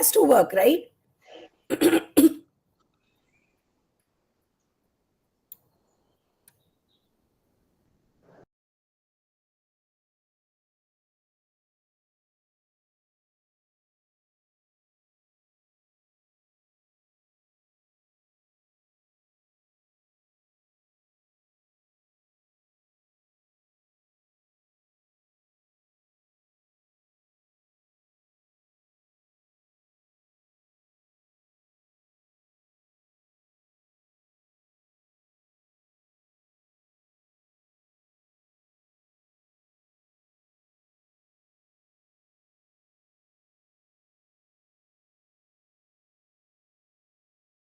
has to work, right?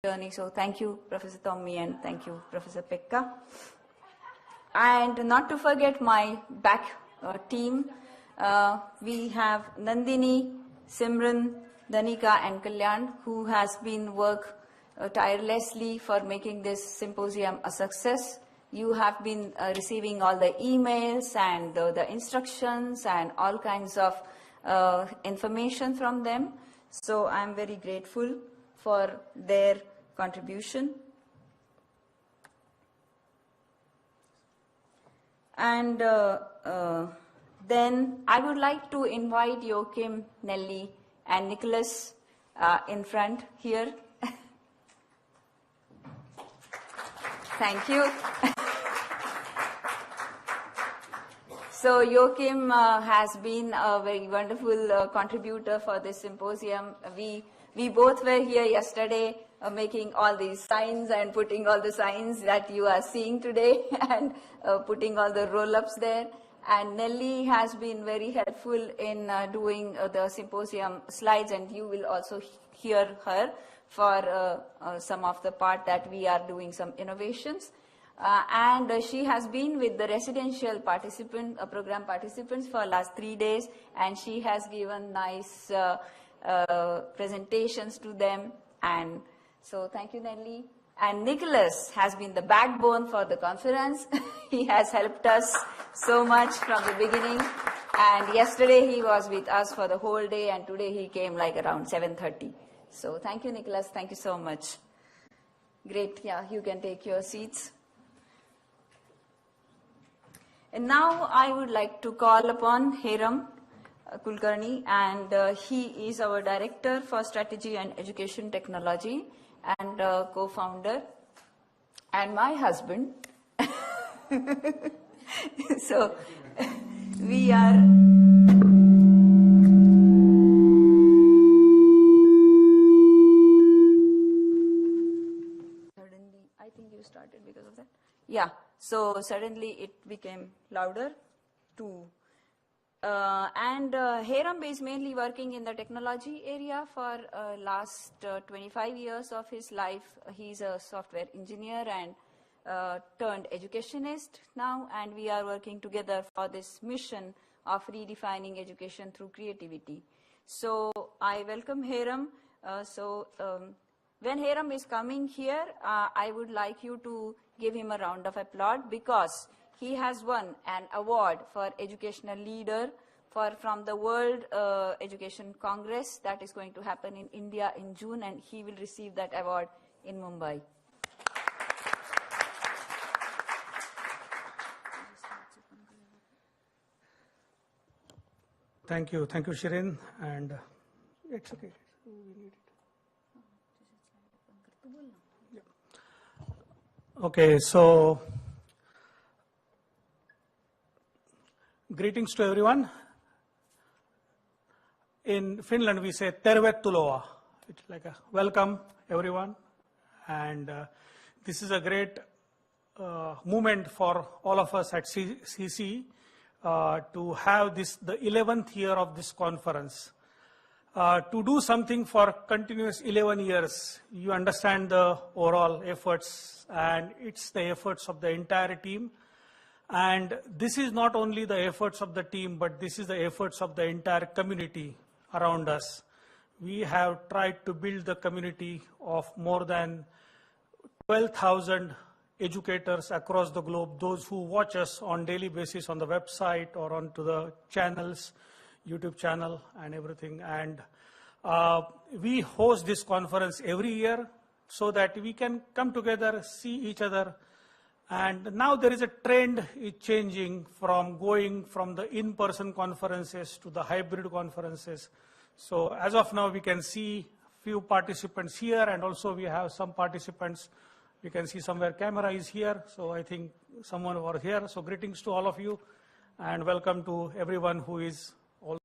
Journey. So thank you, Professor Tommy, and thank you, Professor Pekka. And not to forget my back team, we have Nandini, Simran, Danika, and Kalyan, who has been work tirelessly for making this symposium a success. You have been receiving all the emails and the instructions and all kinds of information from them. So I'm very grateful for their contribution. And then I would like to invite Joachim, Nelly, and Nicholas in front here. Thank you. So Joachim has been a very wonderful contributor for this symposium. We both were here yesterday making all these signs and putting all the signs that you are seeing today and putting all the roll-ups there. And Nelly has been very helpful in doing the symposium slides, and you will also hear her for some of the part that we are doing some innovations. And she has been with the residential program participants for last 3 days, and she has given nice presentations to them. And so thank you, Nelly. And Nicholas has been the backbone for the conference. He has helped us so much from the beginning. And yesterday he was with us for the whole day, and today he came like around 7:30. So thank you, Nicholas. Thank you so much. Great. Yeah, you can take your seats. And now I would like to call upon Hiram Kulkarni, and he is our Director for Strategy and Education Technology and co-founder, and my husband. So we are... Suddenly, I think you started because of that. Yeah, so suddenly it became louder too. And Hiram is mainly working in the technology area for last 25 years of his life. He's a software engineer and turned educationist now, and we are working together for this mission of redefining education through creativity. So I welcome Hiram. When Hiram is coming here, I would like you to give him a round of applause, because he has won an award for educational leader from the World Education Congress that is going to happen in India in June, and he will receive that award in Mumbai. Thank you, Shirin, and it's okay. We need it. Yeah. Okay, so greetings to everyone. In Finland, we say tervetuloa. It's like a welcome, everyone. And this is a great moment for all of us at CC to have this, the 11th year of this conference. To do something for continuous 11 years, you understand the overall efforts, and it's the efforts of the entire team. And this is not only the efforts of the team, but this is the efforts of the entire community around us. We have tried to build the community of more than 12,000 educators across the globe, those who watch us on daily basis on the website or onto the channels, YouTube channel and everything. And We host this conference every year so that we can come together, see each other. And now there is a trend changing from going from the in-person conferences to the hybrid conferences. So as of now, we can see few participants here, and also we have some participants. We can see somewhere camera is here. So I think someone over here. So greetings to all of you, and welcome to everyone who is all.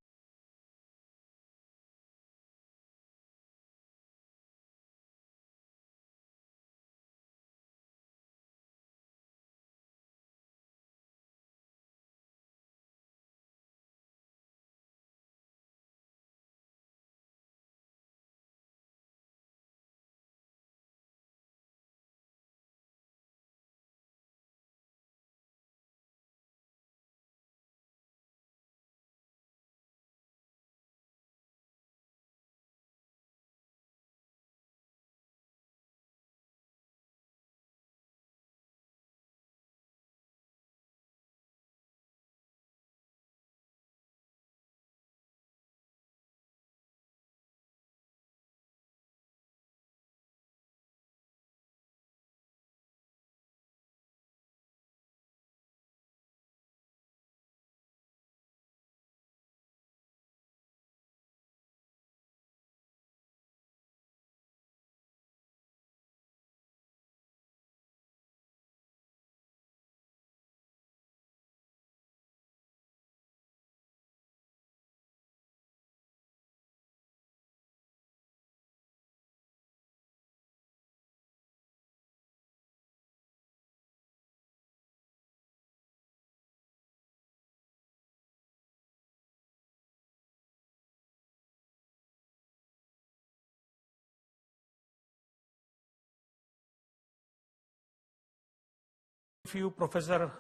Few professor,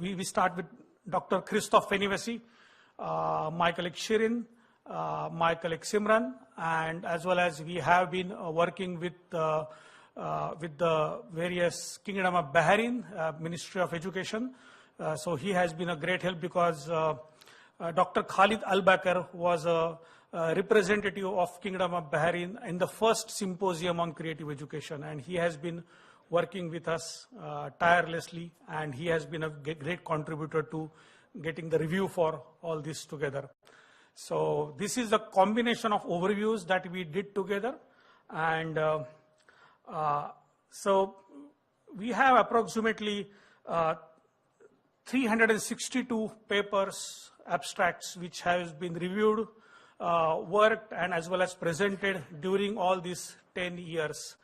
we start with Dr. Christoph Fenivesi, my colleague Shirin, my colleague Simran, and as well as we have been working with the various Kingdom of Bahrain, Ministry of Education. So he has been a great help because Dr. Khalid Al-Bakr was a representative of Kingdom of Bahrain in the first symposium on creative education, and he has been working with us tirelessly, and he has been a great contributor to getting the review for all this together. So this is a combination of overviews that we did together, and so we have approximately 362 papers, abstracts, which has been reviewed, worked, and as well as presented during all these 10 years.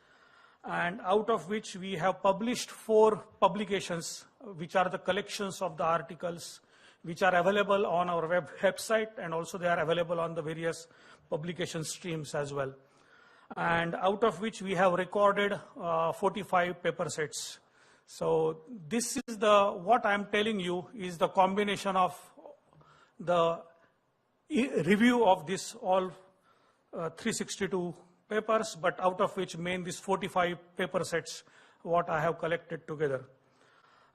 And out of which we have published 4 publications, which are the collections of the articles, which are available on our website, and also they are available on the various publication streams as well. And out of which we have recorded 45 paper sets. So this is what I'm telling you is the combination of the review of this all 362 papers, but out of which main these 45 paper sets what I have collected together.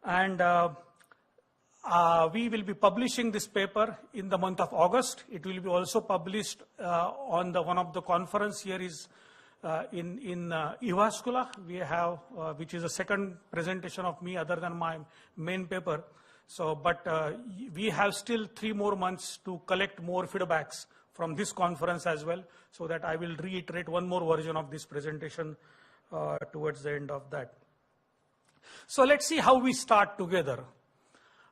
And we will be publishing this paper in the month of August. It will be also published on one of the conference here is in Jyväskylä. We have, which is a second presentation of me other than my main paper. So, but we have still 3 more months to collect more feedbacks from this conference as well, so that I will reiterate one more version of this presentation towards the end of that. So let's see how we start together.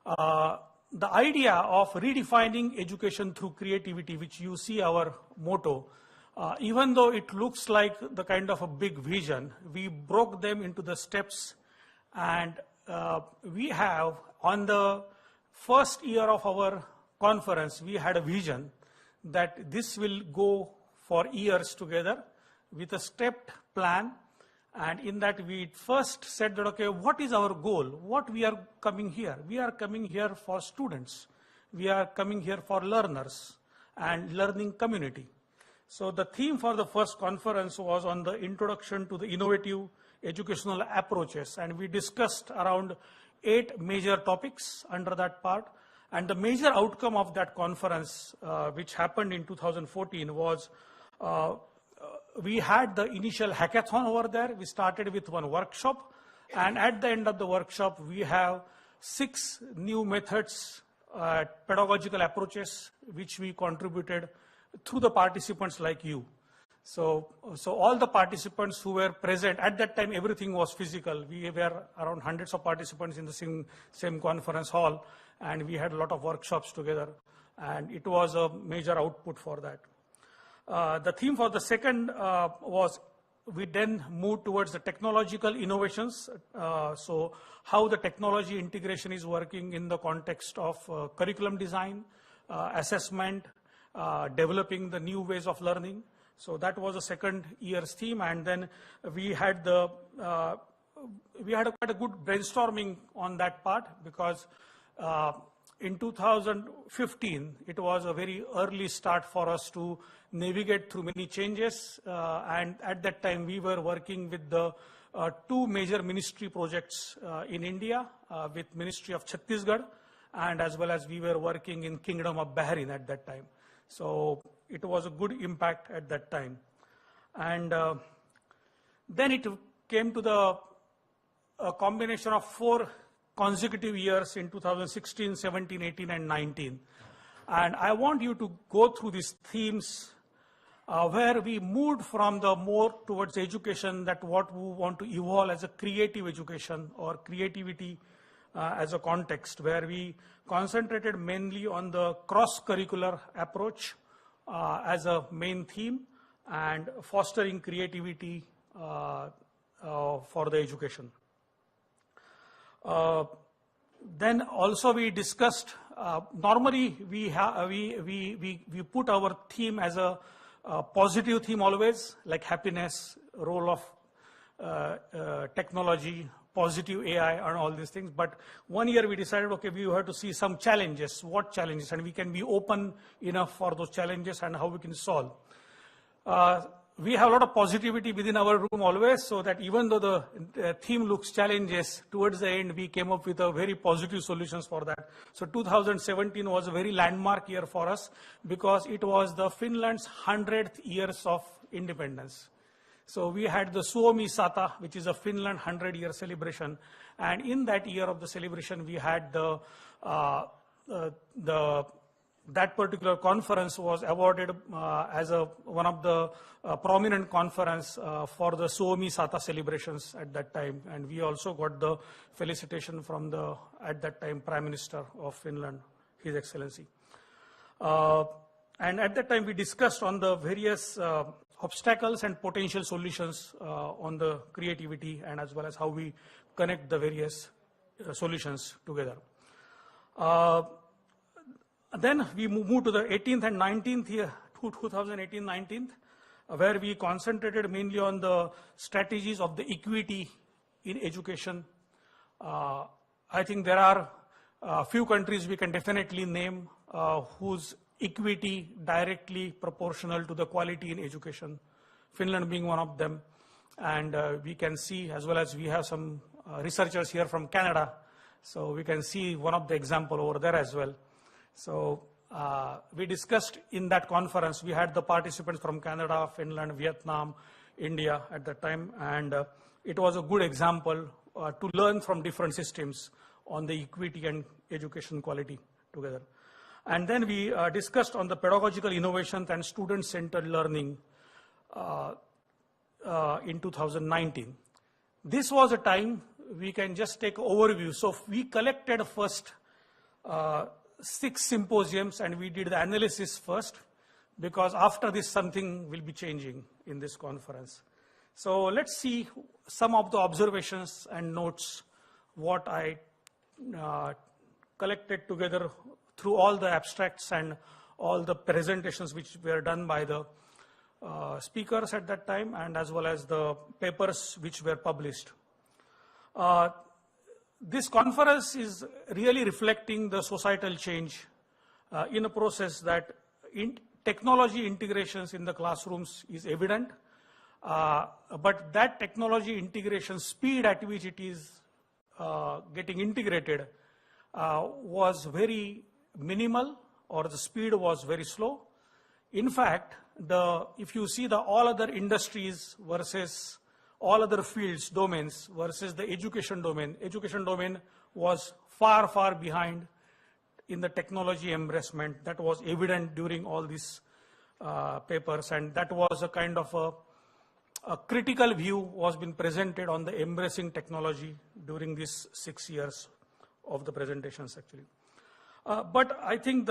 The idea of redefining education through creativity, which you see our motto, even though it looks like the kind of a big vision, we broke them into the steps, and we have, on the first year of our conference, we had a vision that this will go for years together with a stepped plan. And in that we first said that, okay, what is our goal? What we are coming here? We are coming here for students. We are coming here for learners and learning community. So the theme for the first conference was on the introduction to the innovative educational approaches. And we discussed around 8 major topics under that part. And the major outcome of that conference, which happened in 2014, was we had the initial hackathon over there. We started with one workshop, and at the end of the workshop, we have 6 new methods, pedagogical approaches, which we contributed through the participants like you. So all the participants who were present, at that time everything was physical. We were around hundreds of participants in the same conference hall, and we had a lot of workshops together, and it was a major output for that. The theme for the second was we then moved towards the technological innovations. So how the technology integration is working in the context of curriculum design, assessment, developing the new ways of learning. So that was the second year's theme, and then we had quite a good brainstorming on that part, because in 2015 it was a very early start for us to navigate through many changes, and at that time we were working with the 2 major ministry projects in India, with Ministry of Chhattisgarh, and as well as we were working in Kingdom of Bahrain at that time. So it was a good impact at that time. And then it came to the combination of 4 consecutive years in 2016, 17, 18, and 19. And I want you to go through these themes where we moved from the more towards education, that what we want to evolve as a creative education or creativity as a context, where we concentrated mainly on the cross-curricular approach as a main theme, and fostering creativity for the education. Then also we discussed, normally we put our theme as a positive theme always, like happiness, role of technology, positive AI, and all these things. But one year we decided, okay, we have to see some challenges. What challenges? And we can be open enough for those challenges and how we can solve. We have a lot of positivity within our room always, so that even though the theme looks challenges, towards the end we came up with a very positive solutions for that. So 2017 was a very landmark year for us, because it was the Finland's 100th years of independence. So we had the Suomi 100, which is a Finland 100-year celebration, and in that year of the celebration we had that particular conference was awarded as one of the prominent conference for the Suomi 100 celebrations at that time, and we also got the felicitation from the, at that time, Prime Minister of Finland, His Excellency. And at that time we discussed on the various obstacles and potential solutions on the creativity, and as well as how we connect the various solutions together. Then we moved to the 18th and 19th year, 2018-19, where we concentrated mainly on the strategies of the equity in education. I think there are a few countries we can definitely name whose equity directly proportional to the quality in education, Finland being one of them. And we can see, as well as we have some researchers here from Canada, so we can see one of the example over there as well. So we discussed in that conference, we had the participants from Canada, Finland, Vietnam, India at that time, and it was a good example to learn from different systems on the equity and education quality together. And then we discussed on the pedagogical innovations and student-centered learning in 2019. This was a time we can just take overview. So we collected first 6 symposiums, and we did the analysis first, because after this something will be changing in this conference. So let's see some of the observations and notes what I collected together through all the abstracts and all the presentations which were done by the speakers at that time, and as well as the papers which were published. This conference is really reflecting the societal change in a process that technology integrations in the classrooms is evident, but that technology integration speed at which it is getting integrated was very minimal or the speed was very slow. In fact, if you see the all other industries versus all other fields, domains versus the education domain was far, far behind in the technology embracement. That was evident during all these papers, and that was a kind of a critical view was been presented on the embracing technology during these 6 years of the presentations actually. But I think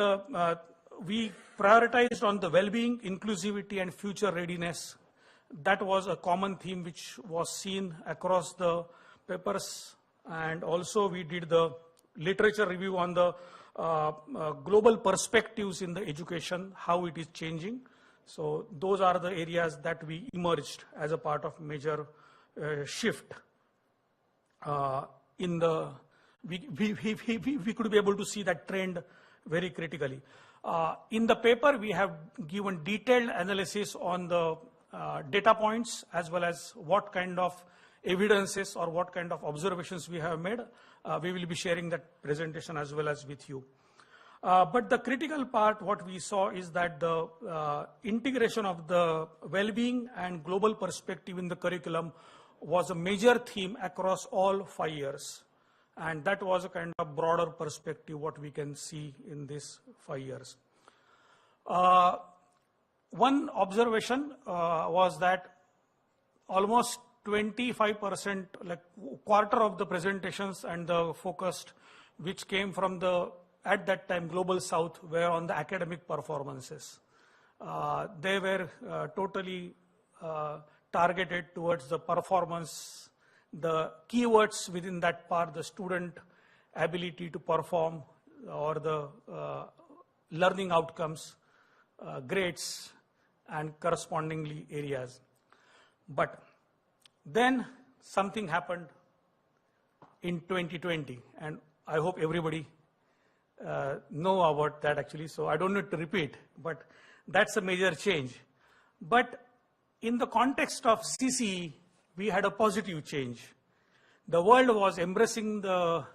we prioritized on the well-being, inclusivity and future readiness. That was a common theme which was seen across the papers, and also we did the literature review on the global perspectives in the education, how it is changing. So those are the areas that we emerged as a part of major shift in the, we could be able to see that trend very critically. In the paper, we have given detailed analysis on the data points as well as what kind of evidences or what kind of observations we have made. We will be sharing that presentation as well as with you. But the critical part, what we saw is that the integration of the well-being and global perspective in the curriculum was a major theme across all 5 years. And that was a kind of broader perspective what we can see in these 5 years. One observation was that almost 25%, like quarter of the presentations and the focused, which came from the, at that time, Global South, were on the academic performances. They were totally targeted towards the performance, the keywords within that part, the student ability to perform or the learning outcomes, grades, and correspondingly areas. But then something happened in 2020, and I hope everybody know about that actually, so I don't need to repeat, but that's a major change. But in the context of CCE, we had a positive change. The world was embracing the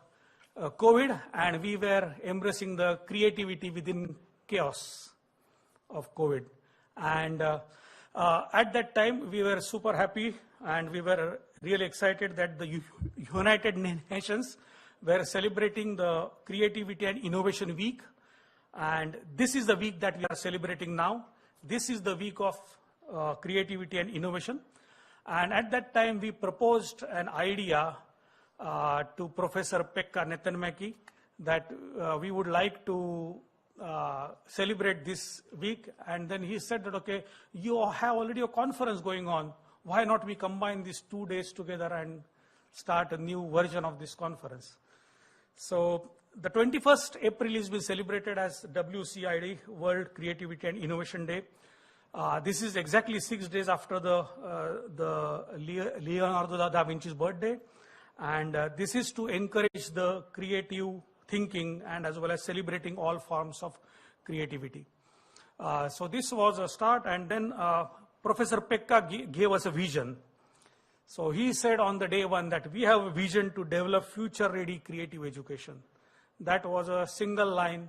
COVID, and we were embracing the creativity within chaos of COVID. And at that time, we were super happy, and we were really excited that the United Nations were celebrating the Creativity and Innovation Week. And this is the week that we are celebrating now. This is the week of creativity and innovation. And at that time, we proposed an idea to Professor Pekka Nettenmäki that we would like to celebrate this week. And then he said that, okay, you have already a conference going on. Why not we combine these 2 days together and start a new version of this conference? So the 21st April is being celebrated as WCID, World Creativity and Innovation Day. This is exactly 6 days after the Leonardo da Vinci's birthday. And this is to encourage the creative thinking and as well as celebrating all forms of creativity. So this was a start, and then Professor Pekka gave us a vision. So he said on the day one that we have a vision to develop future-ready creative education. That was a single line,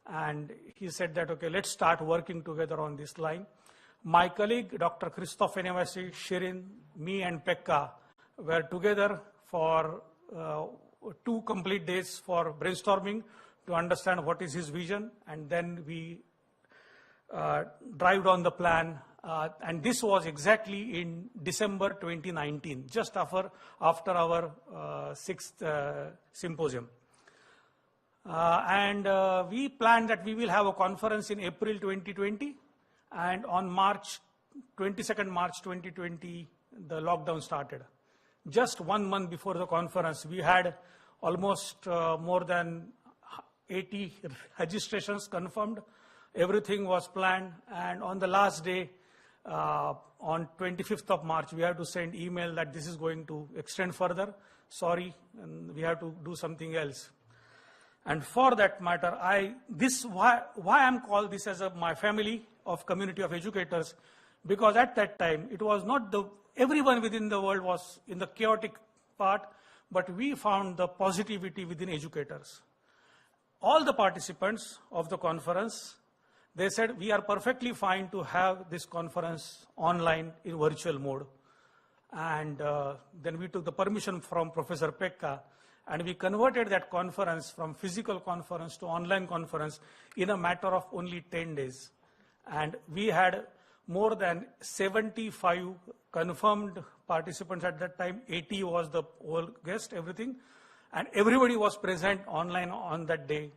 and he said that, okay, let's start working together on this line. My colleague, Dr. Christoph Enevasi, Shirin, me and Pekka were together for 2 complete days for brainstorming to understand what is his vision, and then we drived on the plan. And this was exactly in December 2019, just after our 6th symposium. And we planned that we will have a conference in April 2020, and on March 2020, the lockdown started. Just 1 month before the conference, we had almost more than 80 registrations confirmed. Everything was planned, and on the last day, on 25th of March, we have to send email that this is going to extend further. Sorry, and we have to do something else. And for that matter, why I'm called this as my family of community of educators, because at that time, it was not everyone within the world was in the chaotic part, but we found the positivity within educators. all the participants of the conference, they said, we are perfectly fine to have this conference online in virtual mode. And then we took the permission from Professor Pekka, and we converted that conference from physical conference to online conference in a matter of only 10 days. And we had more than 75 confirmed participants at that time. 80 was the whole guest, everything. And everybody was present online on that day,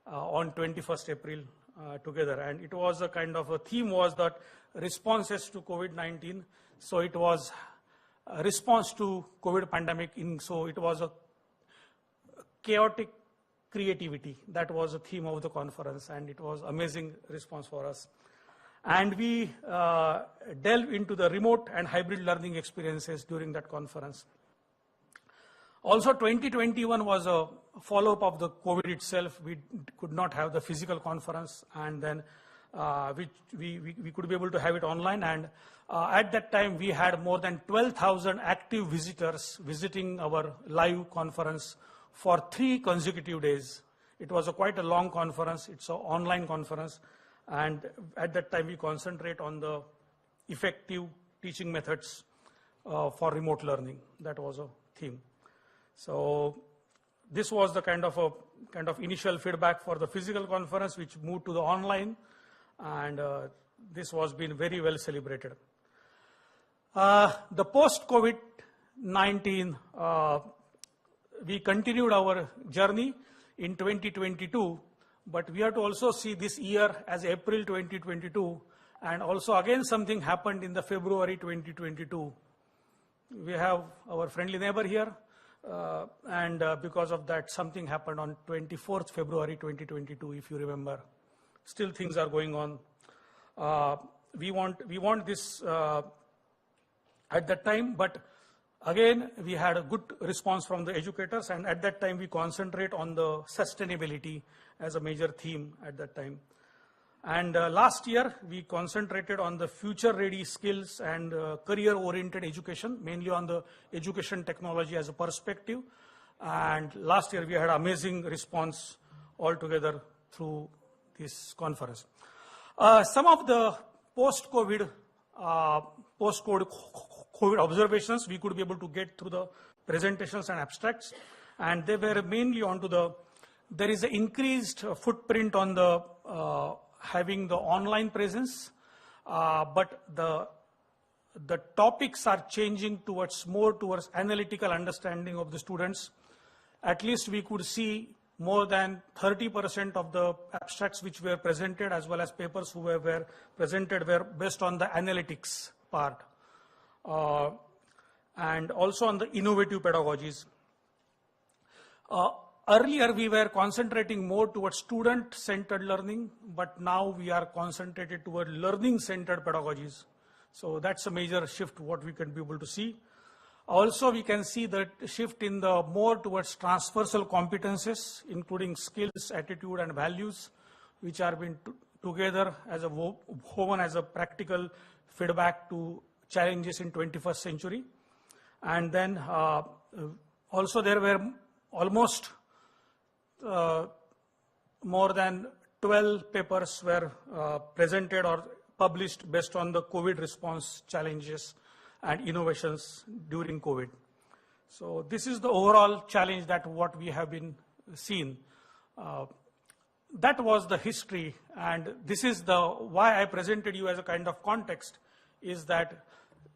on 21st April together. And it was a kind of a theme was that responses to COVID-19. So it was a response to COVID pandemic. So it was a chaotic creativity. That was the theme of the conference, and it was amazing response for us. And we delved into the remote and hybrid learning experiences during that conference. Also, 2021 was a follow-up of the COVID itself. We could not have the physical conference, and then we could be able to have it online. And at that time, we had more than 12,000 active visitors visiting our live conference for 3 consecutive days. It was quite a long conference. It's an online conference. And at that time, we concentrate on the effective teaching methods for remote learning. That was a theme. So this was the kind of initial feedback for the physical conference, which moved to the online, and this was been very well celebrated. The post-COVID-19, we continued our journey in 2022, but we have to also see this year as April 2022, and also again something happened in the February 2022. We have our friendly neighbor here, and because of that, something happened on 24th February 2022, if you remember. Still things are going on. We want this at that time, but again, we had a good response from the educators, and at that time, we concentrate on the sustainability as a major theme at that time. And last year, we concentrated on the future-ready skills and career-oriented education, mainly on the education technology as a perspective. And last year, we had amazing response altogether through this conference. Some of the post-COVID observations we could be able to get through the presentations and abstracts, and they were mainly onto there is an increased footprint on the having the online presence, but the topics are changing more towards analytical understanding of the students. At least we could see more than 30% of the abstracts which were presented, as well as papers who were presented, were based on the analytics part, and also on the innovative pedagogies. Earlier, we were concentrating more towards student-centered learning, but now we are concentrated toward learning-centered pedagogies. So that's a major shift what we can be able to see. Also, we can see that shift in the more towards transversal competences, including skills, attitude, and values, which are being together as a woven as a practical feedback to challenges in 21st century. And then also there were almost more than 12 papers were presented or published based on the COVID response challenges and innovations during COVID. So this is the overall challenge that what we have been seeing. That was the history, and this is why I presented you as a kind of context, is that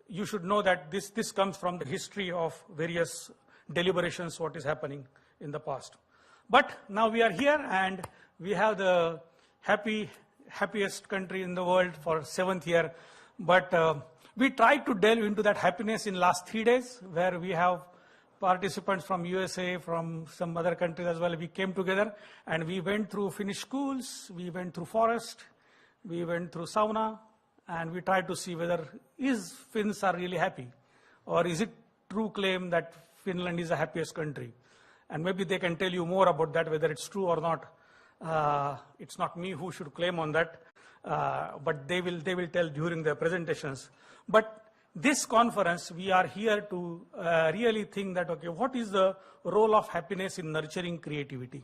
you should know that this comes from the history of various deliberations, what is happening in the past. But now we are here, and we have the happiest country in the world for 7th year. But we tried to delve into that happiness in last 3 days, where we have participants from USA, from some other countries as well. We came together and we went through Finnish schools, we went through forest, we went through sauna, and we tried to see whether Finns are really happy, or is it true claim that Finland is the happiest country. And maybe they can tell you more about that, whether it's true or not. It's not me who should claim on that, but they will tell during their presentations. But this conference, we are here to really think that, okay, what is the role of happiness in nurturing creativity?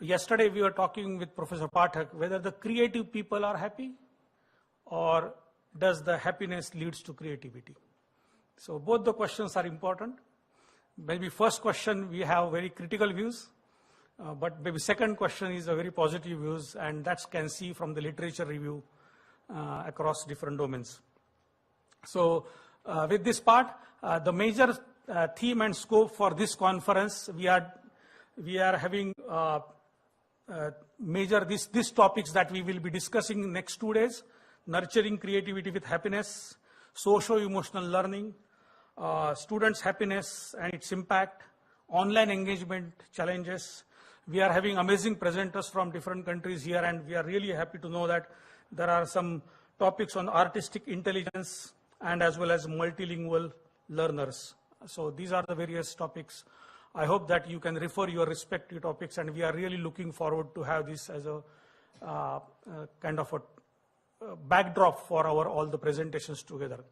Yesterday we were talking with Professor Pathak whether the creative people are happy or does the happiness leads to creativity. So both the questions are important. Maybe first question we have very critical views, but maybe second question is a very positive views, and that can see from the literature review across different domains. So with this part, the major theme and scope for this conference, we are having major these topics that we will be discussing in next 2 days: nurturing creativity with happiness, socio-emotional learning, students' happiness and its impact, online engagement challenges. We are having amazing presenters from different countries here, and we are really happy to know that there are some topics on artistic intelligence and as well as multilingual learners. So these are the various topics. I hope that you can refer your respective topics, and we are really looking forward to have this as a kind of a backdrop for all the presentations together.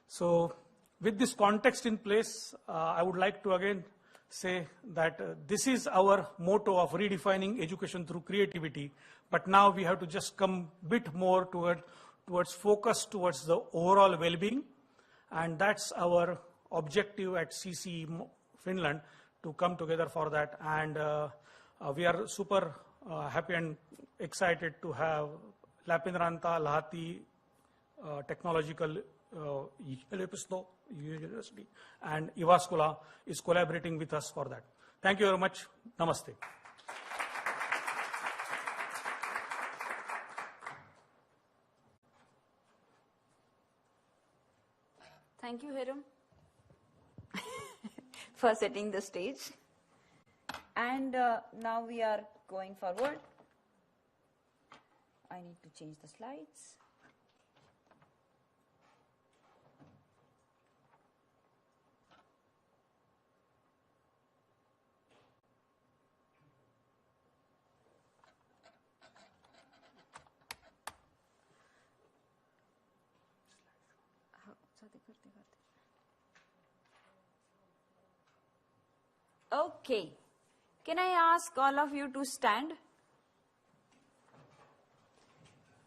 So with this context in place, I would like to again say that this is our motto of redefining education through creativity, but now we have to just come a bit more towards focus towards the overall well-being, and that's our objective at CC Finland, to come together for that. And we are super happy and excited to have Lapinranta Lahti Technological University and Jyväskylä is collaborating with us for that. Thank you very much. Namaste. Thank you, Hiram, for setting the stage. And now we are going forward. I need to change the slides. Okay, can I ask all of you to stand?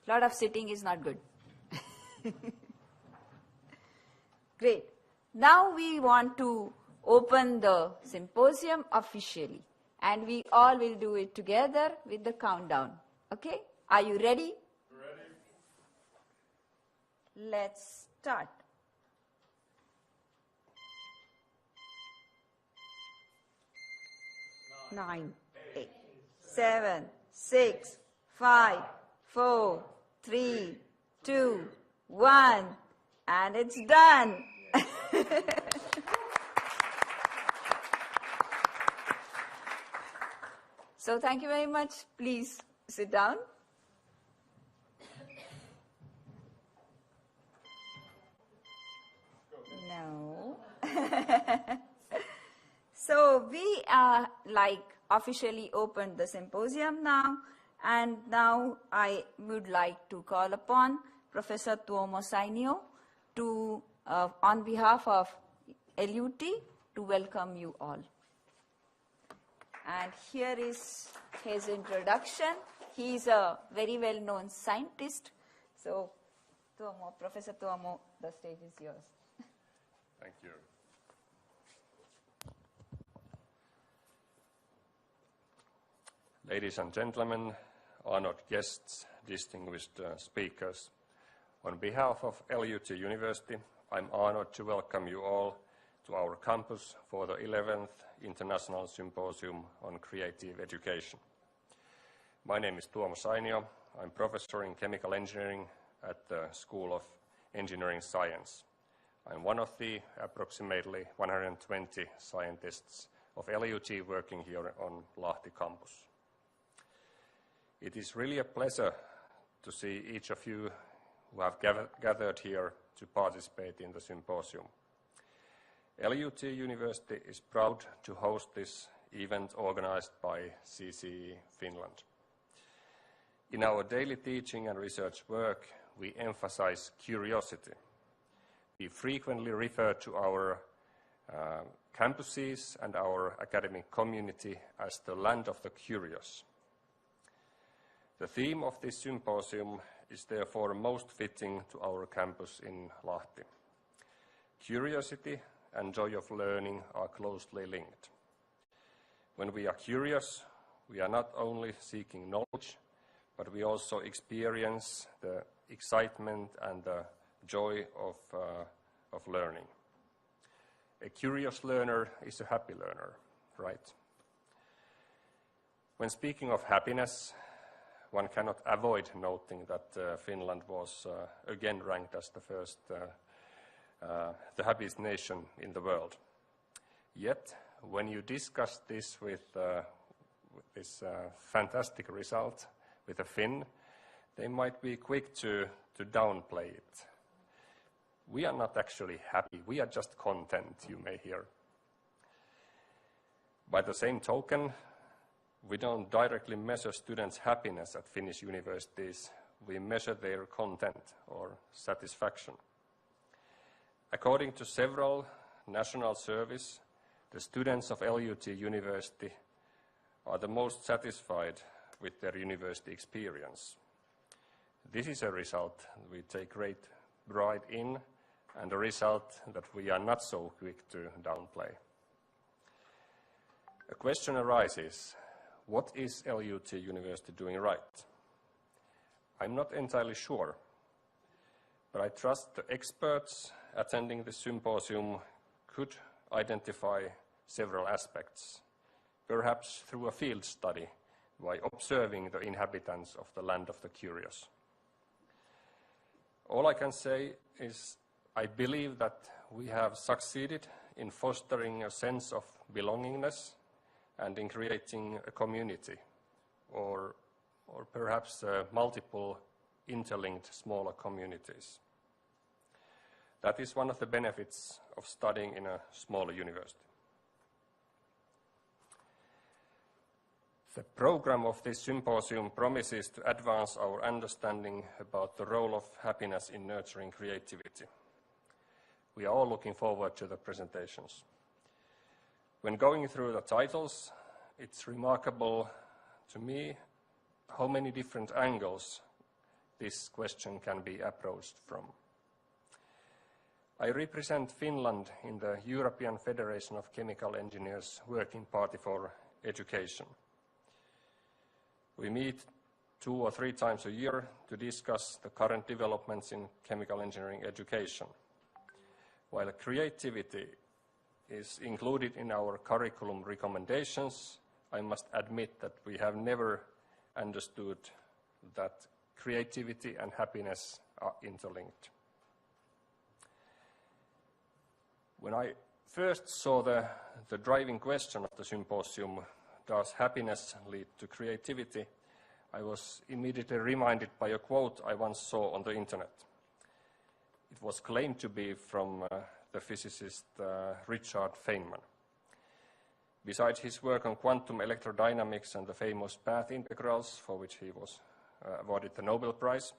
Lot of sitting is not good. Great. Now we want to open the symposium officially, and we all will do it together with the countdown. Okay? Are you ready? Ready. Let's start. 9, 8, 7, 6, 5, 4, 3, 2, 1, and it's done. So thank you very much. Please sit down. No. So we officially opened the symposium now, and now I would like to call upon Professor Tuomo Sainio to, on behalf of LUT, to welcome you all. And here is his introduction. He is a very well-known scientist. So, Tuomo, Professor Tuomo, the stage is yours. Thank you. Ladies and gentlemen, honored guests, distinguished speakers, on behalf of LUT University, I'm honored to welcome you all to our campus for the 11th International Symposium on Creative Education. My name is Tuomo Sainio. I'm professor in chemical engineering at the School of Engineering Science. I'm one of the approximately 120 scientists of LUT working here on Lahti campus. It is really a pleasure to see each of you who have gathered here to participate in the symposium. LUT University is proud to host this event organized by CCE Finland. In our daily teaching and research work, we emphasize curiosity. We frequently refer to our campuses and our academic community as the land of the curious. The theme of this symposium is therefore most fitting to our campus in Lahti. Curiosity and joy of learning are closely linked. When we are curious, we are not only seeking knowledge, but we also experience the excitement and the joy of learning. A curious learner is a happy learner, right? When speaking of happiness, one cannot avoid noting that Finland was again ranked as the happiest nation in the world. Yet, when you discuss this with this fantastic result with a Finn, they might be quick to downplay it. We are not actually happy, we are just content, you may hear. By the same token, we don't directly measure students' happiness at Finnish universities, we measure their content or satisfaction. According to several national surveys, the students of LUT University are the most satisfied with their university experience. This is a result we take great pride in, and a result that we are not so quick to downplay. A question arises, what is LUT University doing right? I'm not entirely sure, but I trust the experts attending the symposium could identify several aspects, perhaps through a field study by observing the inhabitants of the land of the curious. All I can say is I believe that we have succeeded in fostering a sense of belongingness and in creating a community, or perhaps multiple interlinked smaller communities. That is one of the benefits of studying in a smaller university. The program of this symposium promises to advance our understanding about the role of happiness in nurturing creativity. We are all looking forward to the presentations. When going through the titles, it's remarkable to me how many different angles this question can be approached from. I represent Finland in the European Federation of Chemical Engineers Working Party for Education. We meet 2 or 3 times a year to discuss the current developments in chemical engineering education. While creativity is included in our curriculum recommendations, I must admit that we have never understood that creativity and happiness are interlinked. When I first saw the driving question of the symposium, does happiness lead to creativity, I was immediately reminded by a quote I once saw on the internet. It was claimed to be from the physicist Richard Feynman. Besides his work on quantum electrodynamics and the famous path integrals, for which he was awarded the Nobel Prize,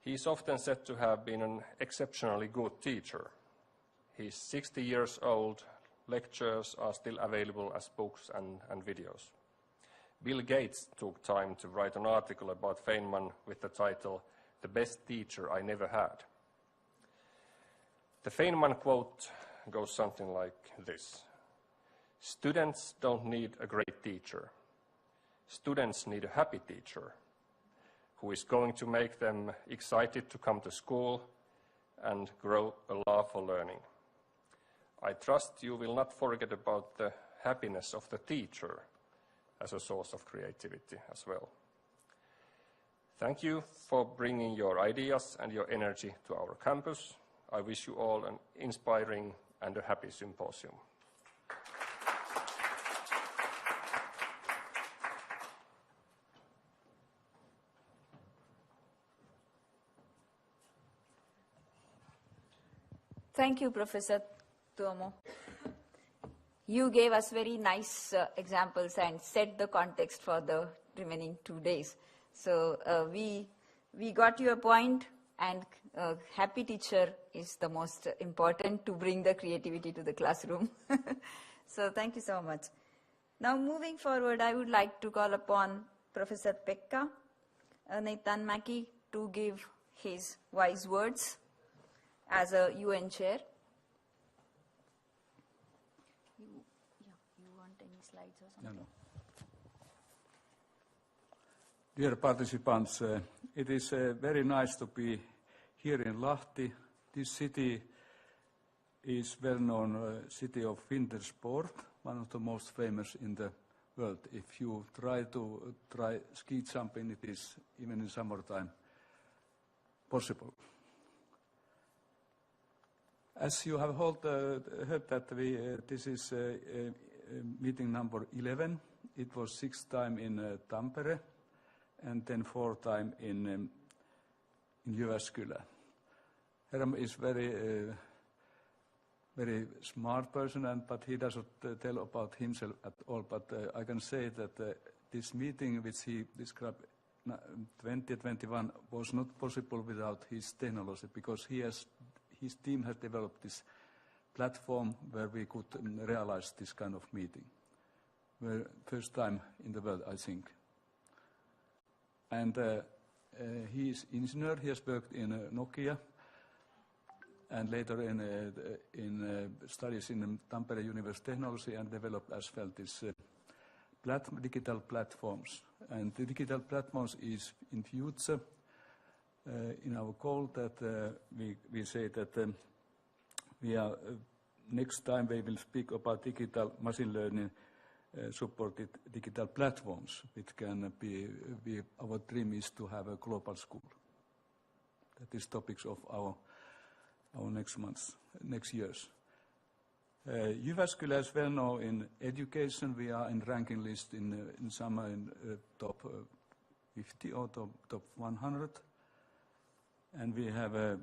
he is often said to have been an exceptionally good teacher. He's 60 years old, lectures are still available as books and videos. Bill Gates took time to write an article about Feynman with the title, "The Best Teacher I Never Had." The Feynman quote goes something like this: "Students don't need a great teacher. Students need a happy teacher who is going to make them excited to come to school and grow a love for learning. I trust you will not forget about the happiness of the teacher as a source of creativity as well." Thank you for bringing your ideas and your energy to our campus. I wish you all an inspiring and a happy symposium. Thank you, Professor Tuomo. You gave us very nice examples and set the context for the remaining 2 days. So we got your point. and happy teacher is the most important to bring the creativity to the classroom. So thank you so much. Now moving forward, I would like to call upon Professor Pekka Neittanmäki to give his wise words as a UN chair. You want any slides or something? No. Dear participants, it is very nice to be here in Lahti. This city is well-known city of winter sport, one of the most famous in the world. If you try ski jumping, it is even in summertime possible. As you have heard that this is meeting number 11. It was 6th time in Tampere, and then 4th time in Jyväskylä. Herm is very smart person, but he doesn't tell about himself at all. But I can say that this meeting, which he described 2021, was not possible without his technology, because his team has developed this platform where we could realize this kind of meeting. First time in the world, I think. And he is engineer. He has worked in Nokia, and later in studies in Tampere University Technology, and developed as well this digital platforms. And the digital platforms is in future in our goal that we say that we are next time we will speak about digital machine learning supported digital platforms, which can be our dream is to have a global school. That is topics of our next years. Jyväskylä is well known in education. We are in ranking list in some in top 50 or top 100, and we have a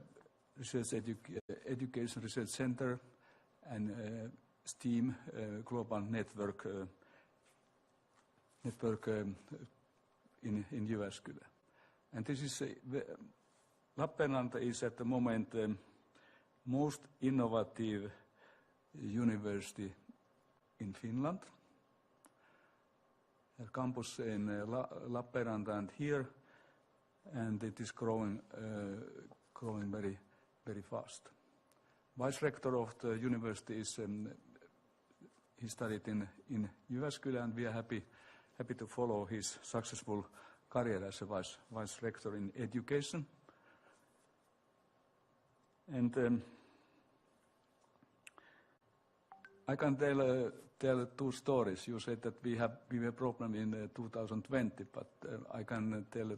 education research center and STEAM global network in Jyväskylä. And this is Lappeenranta is at the moment most innovative university in Finland. A campus in Lappeenranta and here, and it is growing very, very fast. Vice rector of the university is he studied in Jyväskylä, and we are happy to follow his successful career as a vice rector in education. And I can tell two stories. You said that we were problem in 2020, but I can tell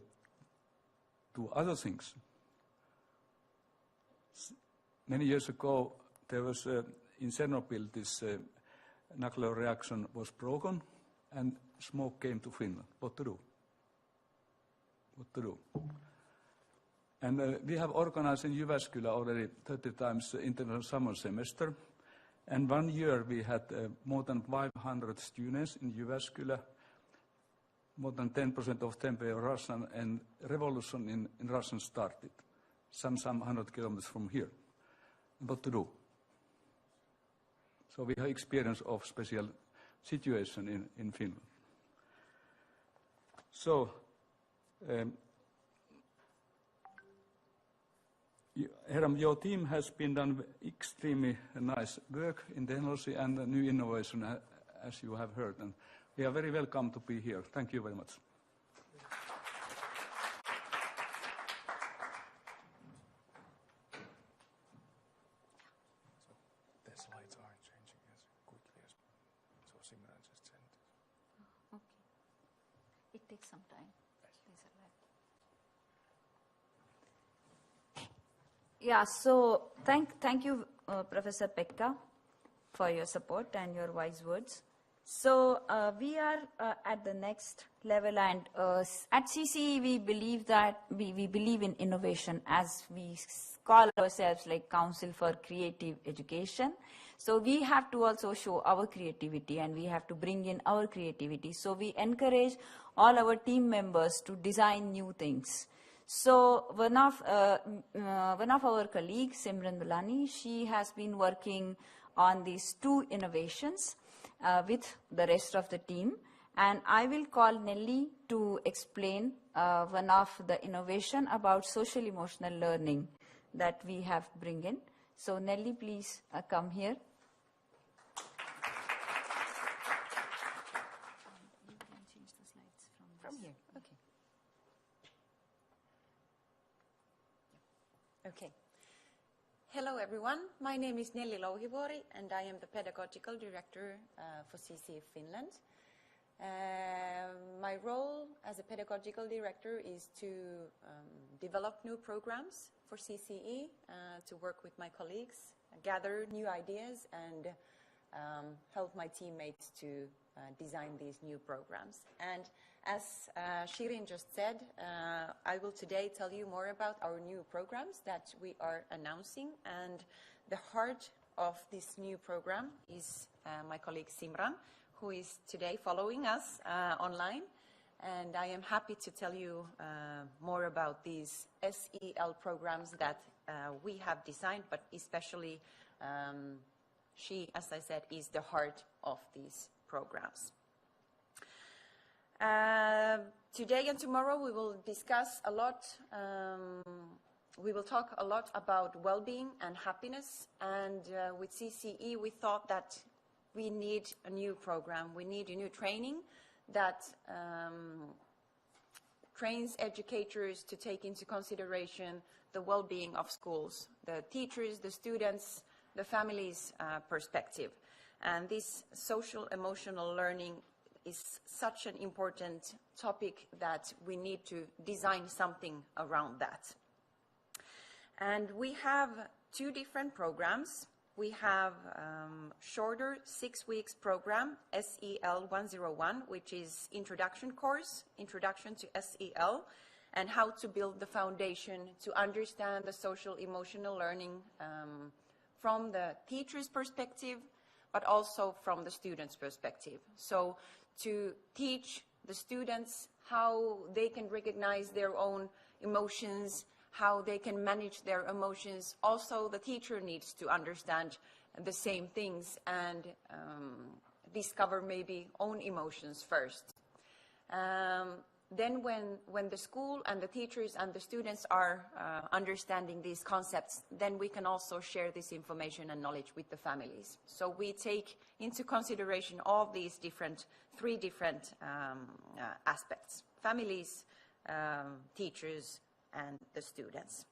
two other things. Many years ago, there was in Chernobyl this nuclear reaction was broken, and smoke came to Finland. What to do? What to do? And we have organized in Jyväskylä already 30 times international summer semester. And 1 year we had more than 500 students in Jyväskylä. More than 10% of them were Russian, and revolution in Russia started some 100 kilometers from here. What to do? So we have experience of special situation in Finland. So, Herm, your team has been done extremely nice work in technology and new innovation, as you have heard, and we are very welcome to be here. Thank you very much. The slides aren't changing as quickly as so Simran just sent. Okay. It takes some time. Yeah, so thank you, Professor Pekka, for your support and your wise words. So we are at the next level, and at CCE we believe that we believe in innovation, as we call ourselves like Council for Creative Education. So we have to also show our creativity, and we have to bring in our creativity. So we encourage all our team members to design new things. So one of our colleagues, Simran Dulani, she has been working on these two innovations with the rest of the team. And I will call Nelly to explain one of the innovation about social emotional learning that we have bring in. So Nelly, please come here. You can change the slides from here. Okay. Okay. Hello everyone, my name is Nelli Louhivuori and I am the Pedagogical Director for CC Finland. My role as a Pedagogical Director is to develop new programs for CCE, to work with my colleagues, gather new ideas and help my teammates to design these new programs. And as Shirin just said, I will today tell you more about our new programs that we are announcing, and the heart of this new program is my colleague Simran, who is today following us online, and I am happy to tell you more about these SEL programs that we have designed, but especially she, as I said, is the heart of these programs. Today and tomorrow we will discuss a lot, we will talk a lot about well-being and happiness, and with CCE we thought that we need a new program, we need a new training that trains educators to take into consideration the well-being of schools, the teachers, the students, the families' perspective. And this social emotional learning is such an important topic that we need to design something around that. And we have two different programs. We have shorter 6 weeks program, SEL 101, which is introduction course, Introduction to SEL, and how to build the foundation to understand the social emotional learning from the teacher's perspective, but also from the student's perspective. So to teach the students how they can recognize their own emotions, how they can manage their emotions. Also, the teacher needs to understand the same things and discover maybe own emotions first. Then when the school and the teachers and the students are understanding these concepts, then we can also share this information and knowledge with the families. So we take into consideration all these three different aspects: families, teachers, and the students.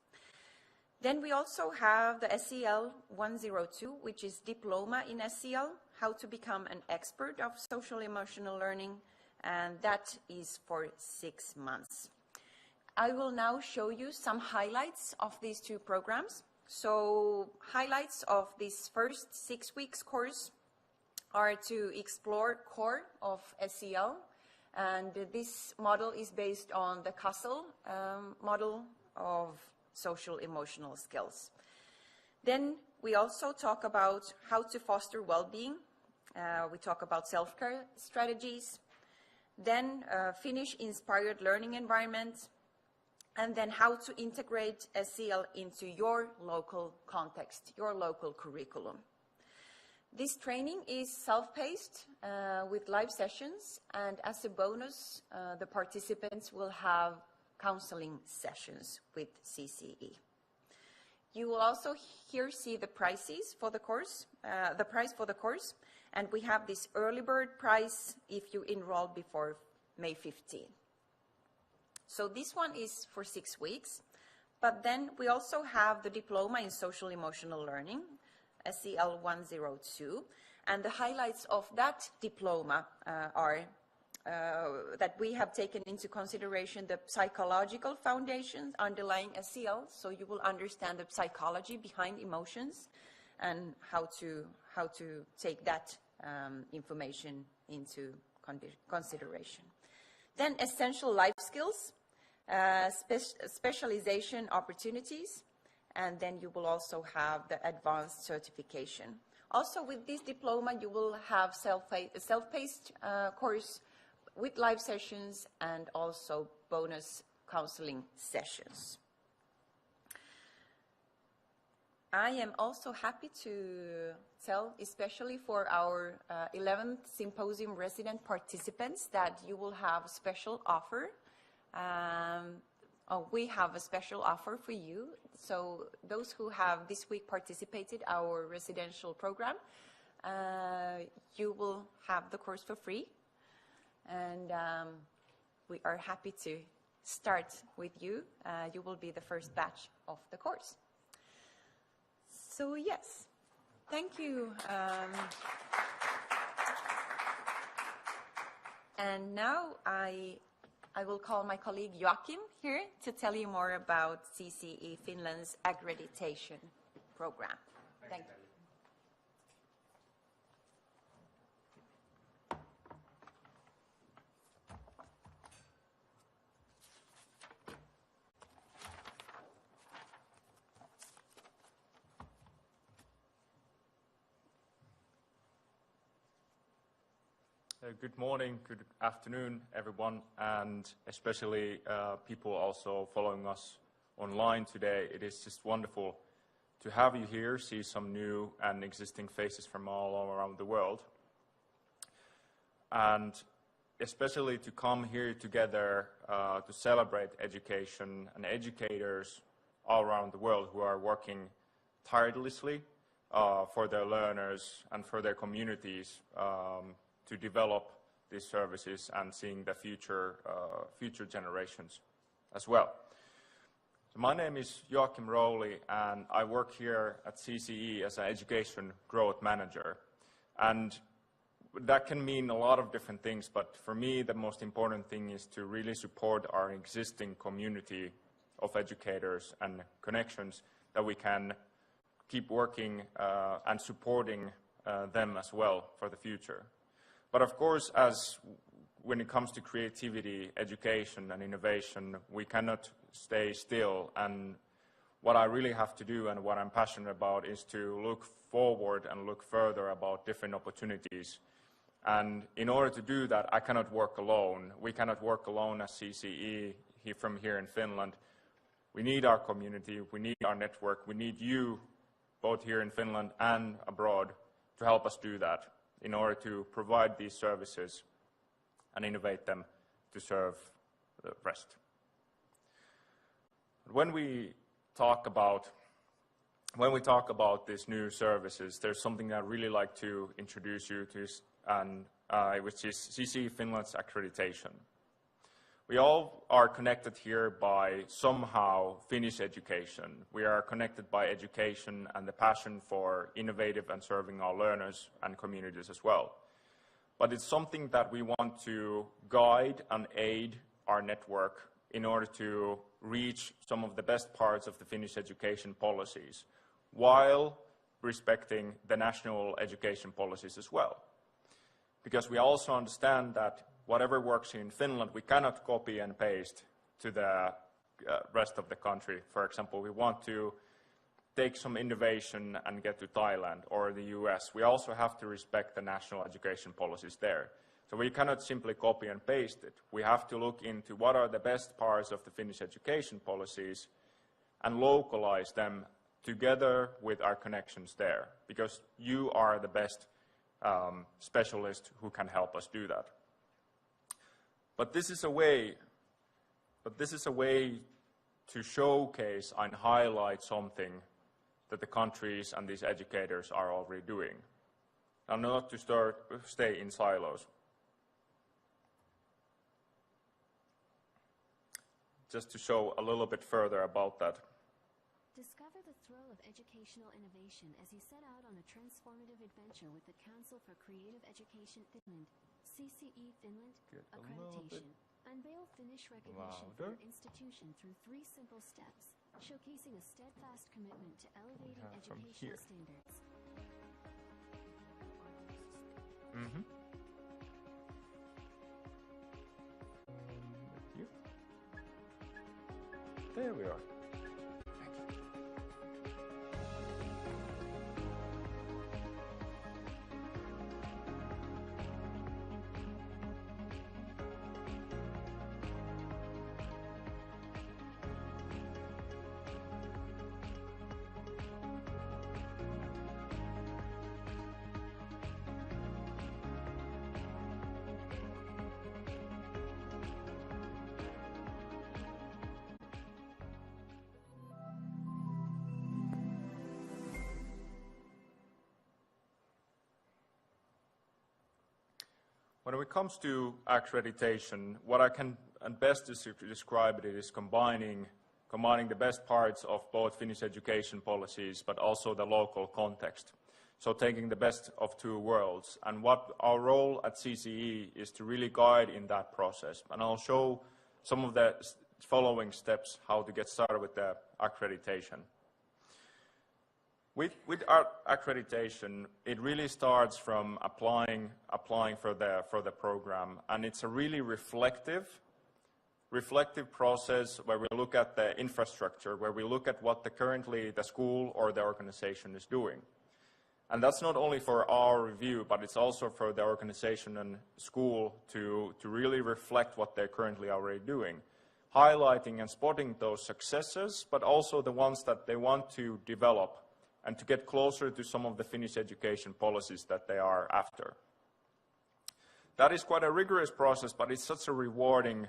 Then we also have the SEL 102, which is Diploma in SEL, how to become an expert of social emotional learning, and that is for 6 months. I will now show you some highlights of these two programs. So highlights of this first 6 weeks course are to explore core of SEL, and this model is based on the Castle model of social emotional skills. Then we also talk about how to foster well-being. We talk about self-care strategies. Then Finnish inspired learning environment, and then how to integrate SEL into your local context, your local curriculum. This training is self-paced with live sessions, and as a bonus, the participants will have counseling sessions with CCE. You will also here see the prices for the course, the price for the course, and we have this early bird price if you enroll before May 15. So this one is for 6 weeks, but then we also have the Diploma in Social Emotional Learning, SEL 102, and the highlights of that diploma are that we have taken into consideration the psychological foundations underlying SEL, so you will understand the psychology behind emotions and how to take that information into consideration. Then essential life skills, specialization opportunities, and then you will also have the advanced certification. Also with this diploma you will have self-paced course with live sessions and also bonus counseling sessions. I am also happy to tell, especially for our 11th Symposium resident participants, that you will have a special offer. We have a special offer for you. So those who have this week participated our residential program, you will have the course for free. And we are happy to start with you. You will be the first batch of the course. So yes, thank you. And now I will call my colleague Joachim here to tell you more about CCE Finland's accreditation program. Thank you. Good morning, good afternoon, everyone, and especially people also following us online today. It is just wonderful to have you here, see some new and existing faces from all around the world. And especially to come here together to celebrate education and educators all around the world who are working tirelessly for their learners and for their communities to develop these services and seeing the future generations as well. So my name is Joachim Rowley, and I work here at CCE as an education growth manager. And that can mean a lot of different things, but for me the most important thing is to really support our existing community of educators and connections, that we can keep working and supporting them as well for the future. But of course, when it comes to creativity, education and innovation, we cannot stay still. And what I really have to do and what I'm passionate about is to look forward and look further about different opportunities. And in order to do that, I cannot work alone. We cannot work alone as CCE from here in Finland. We need our community, we need our network, we need you, both here in Finland and abroad, to help us do that, in order to provide these services and innovate them to serve the rest. When we talk about these new services, there's something I'd really like to introduce you to, which is CCE Finland's accreditation. We all are connected here by somehow Finnish education. We are connected by education and the passion for innovative and serving our learners and communities as well. But it's something that we want to guide and aid our network in order to reach some of the best parts of the Finnish education policies, while respecting the national education policies as well. Because we also understand that whatever works in Finland, we cannot copy and paste to the rest of the country. For example, we want to take some innovation and get to Thailand or the US. We also have to respect the national education policies there. So we cannot simply copy and paste it. We have to look into what are the best parts of the Finnish education policies and localize them together with our connections there, because you are the best specialist who can help us do that. But this is a way to showcase and highlight something that the countries and these educators are already doing, and not to stay in silos. Just to show a little bit further about that. Discover the thrill of educational innovation as you set out on a transformative adventure with the Council for Creative Education Finland, CCE Finland accreditation. Unveil Finnish recognition for your institution through 3 simple steps, showcasing a steadfast commitment to elevating educational standards. There we are. When it comes to accreditation, what I can best describe it is combining the best parts of both Finnish education policies, but also the local context. So taking the best of two worlds. And what our role at CCE is to really guide in that process. And I'll show some of the following steps how to get started with the accreditation. With our accreditation, it really starts from applying for the program, and it's a really reflective process where we look at the infrastructure, where we look at what currently the school or the organization is doing. And that's not only for our review, but it's also for the organization and school to really reflect what they're currently already doing, highlighting and spotting those successes, but also the ones that they want to develop and to get closer to some of the Finnish education policies that they are after. That is quite a rigorous process, but it's such a rewarding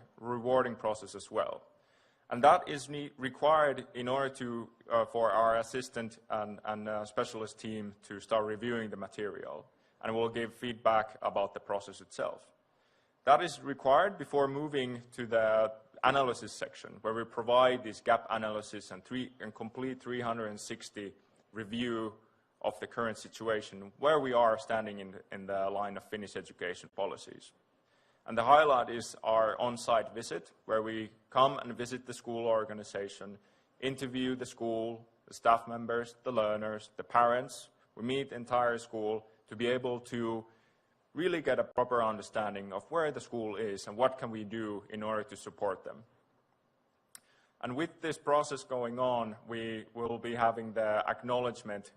process as well. And that is required in order to, for our assistant and specialist team to start reviewing the material, and we'll give feedback about the process itself. That is required before moving to the analysis section, where we provide this gap analysis and complete 360 review of the current situation, where we are standing in the line of Finnish education policies. And the highlight is our on-site visit, where we come and visit the school organization, interview the school, the staff members, the learners, the parents. We meet the entire school to be able to really get a proper understanding of where the school is and what can we do in order to support them. And with this process going on, we will be having the acknowledgement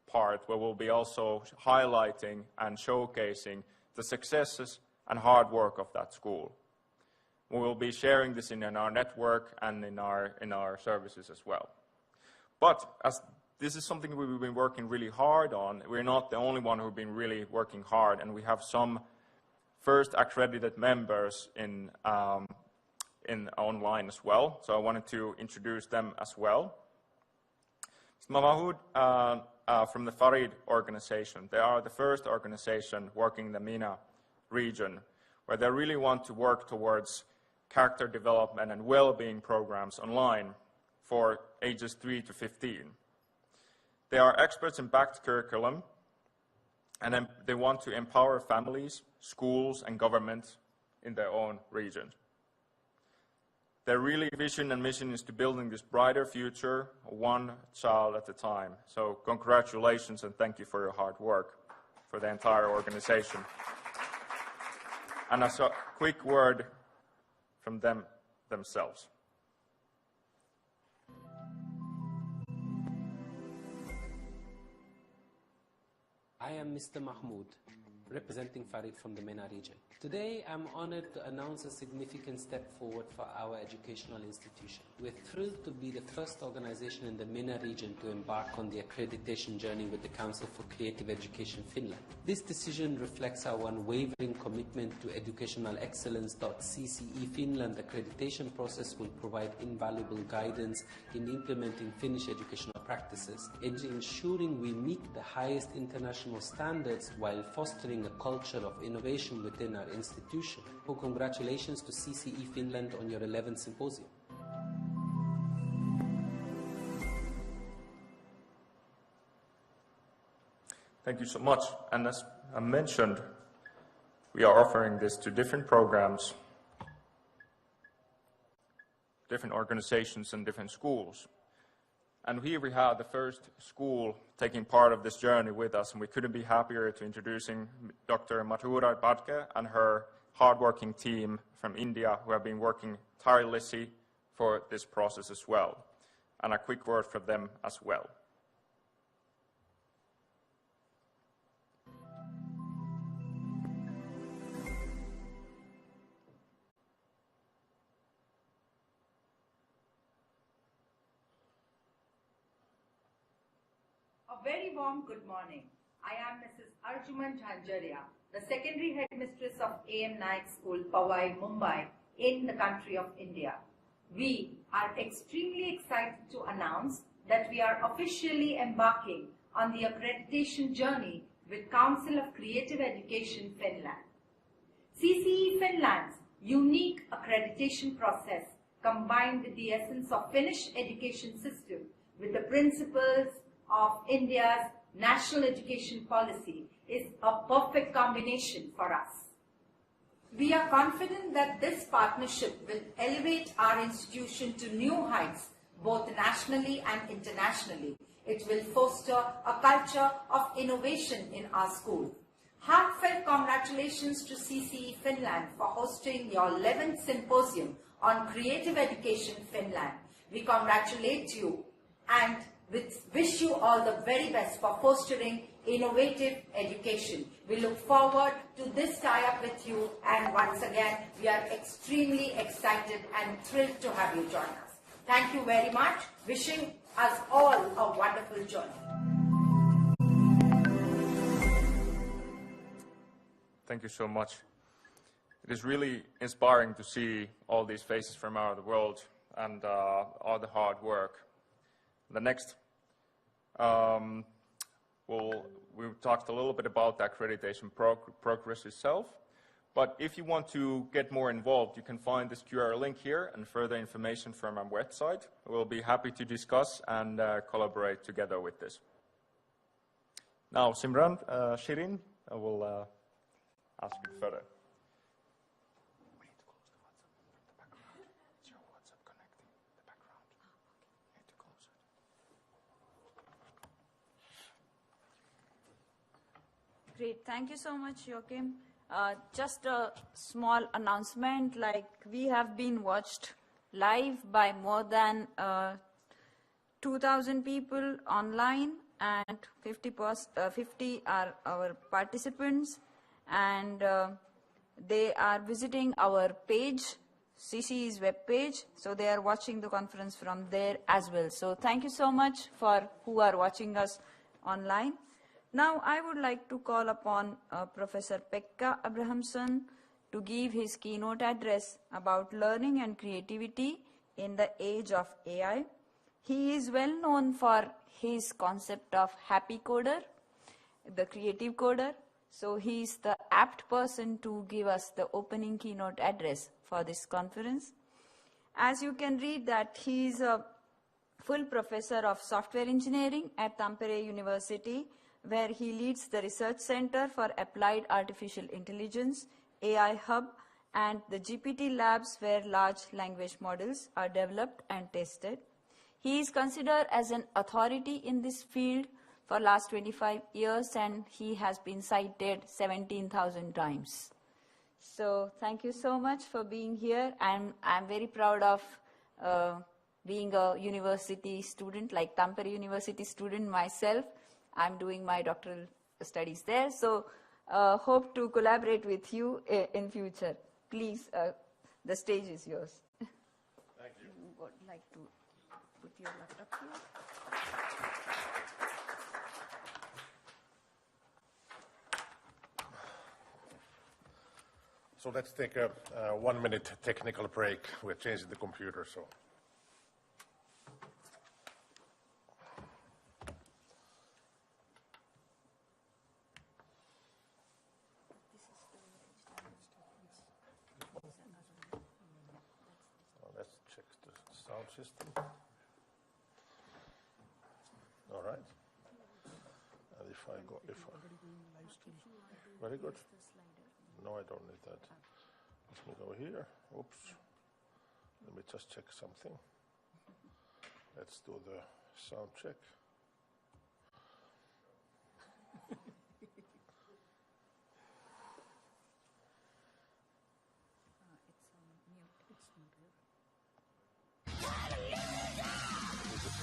part, where we'll be also highlighting and showcasing the successes and hard work of that school. We will be sharing this in our network and in our services as well. But as this is something we've been working really hard on, we're not the only one who've been really working hard, and we have some first accredited members in online as well. So I wanted to introduce them as well. Mahmoud from the Farid organization. They are the first organization working in the MENA region, where they really want to work towards character development and well-being programs online for ages 3 to 15. They are experts in backed curriculum, and they want to empower families, schools, and governments in their own region. Their really vision and mission is to building this brighter future, one child at a time. So congratulations and thank you for your hard work for the entire organization. And a quick word from them themselves. I am Mr. Mahmoud, representing Farid from the MENA region. Today, I'm honored to announce a significant step forward for our educational institution. We're thrilled to be the first organization in the MENA region to embark on the accreditation journey with the Council for Creative Education Finland. This decision reflects our unwavering commitment to educational excellence. CCE Finland accreditation process will provide invaluable guidance in implementing Finnish educational practices, ensuring we meet the highest international standards while fostering a culture of innovation within our institution. So congratulations to CCE Finland on your 11th Symposium. Thank you so much. And as I mentioned, we are offering this to different programs, different organizations, and different schools. And here we have the first school taking part of this journey with us, and we couldn't be happier to introducing Dr. Madhura Badke and her hardworking team from India, who have been working tirelessly for this process as well. And a quick word from them as well. A very warm good morning. I am Mrs. Arjuman Jhanjaria, the secondary headmistress of A.M. Naik School, Powai, Mumbai, in the country of India. We are extremely excited to announce that we are officially embarking on the accreditation journey with Council of Creative Education Finland. CCE Finland's unique accreditation process, combined with the essence of Finnish education system with the principles of India's national education policy, is a perfect combination for us. We are confident that this partnership will elevate our institution to new heights, both nationally and internationally. It will foster a culture of innovation in our school. Heartfelt congratulations to CCE Finland for hosting your 11th Symposium on Creative Education Finland. We congratulate you and wish you all the very best for fostering innovative education. We look forward to this tie-up with you, and once again, we are extremely excited and thrilled to have you join us. Thank you very much. Wishing us all a wonderful journey. Thank you so much. It is really inspiring to see all these faces from around the world and all the hard work. The next, we've talked a little bit about the accreditation progress itself, but if you want to get more involved, you can find this QR link here and further information from our website. We'll be happy to discuss and collaborate together with this. Now, Simran, Shirin, I will ask you further. We need to close the background. It's your WhatsApp connecting the background. We need to close it. Great, thank you so much, Joachim. Just a small announcement, like we have been watched live by more than 2,000 people online, and 50 are our participants, and they are visiting our page, CCE's web page, so they are watching the conference from there as well. So thank you so much for who are watching us online. Now I would like to call upon Professor Pekka Abrahamsson to give his keynote address about learning and creativity in the age of AI. He is well known for his concept of happy coder, the creative coder. So he is the apt person to give us the opening keynote address for this conference. As you can read that he is a full professor of software engineering at Tampere University, where he leads the Research Center for Applied Artificial Intelligence, AI Hub, and the GPT labs where large language models are developed and tested. He is considered as an authority in this field for last 25 years, and he has been cited 17,000 times. So thank you so much for being here, and I'm very proud of being a university student, like Tampere University student myself. I'm doing my doctoral studies there, so hope to collaborate with you in future. Please, the stage is yours. Thank you. Would like to put your laptop here. So let's take a 1-minute technical break. We're changing the computer, so. Let's check the sound system. All right. And if I go, very good. No, I don't need that. Let me go here. Oops. Let me just check something. Let's do the sound check.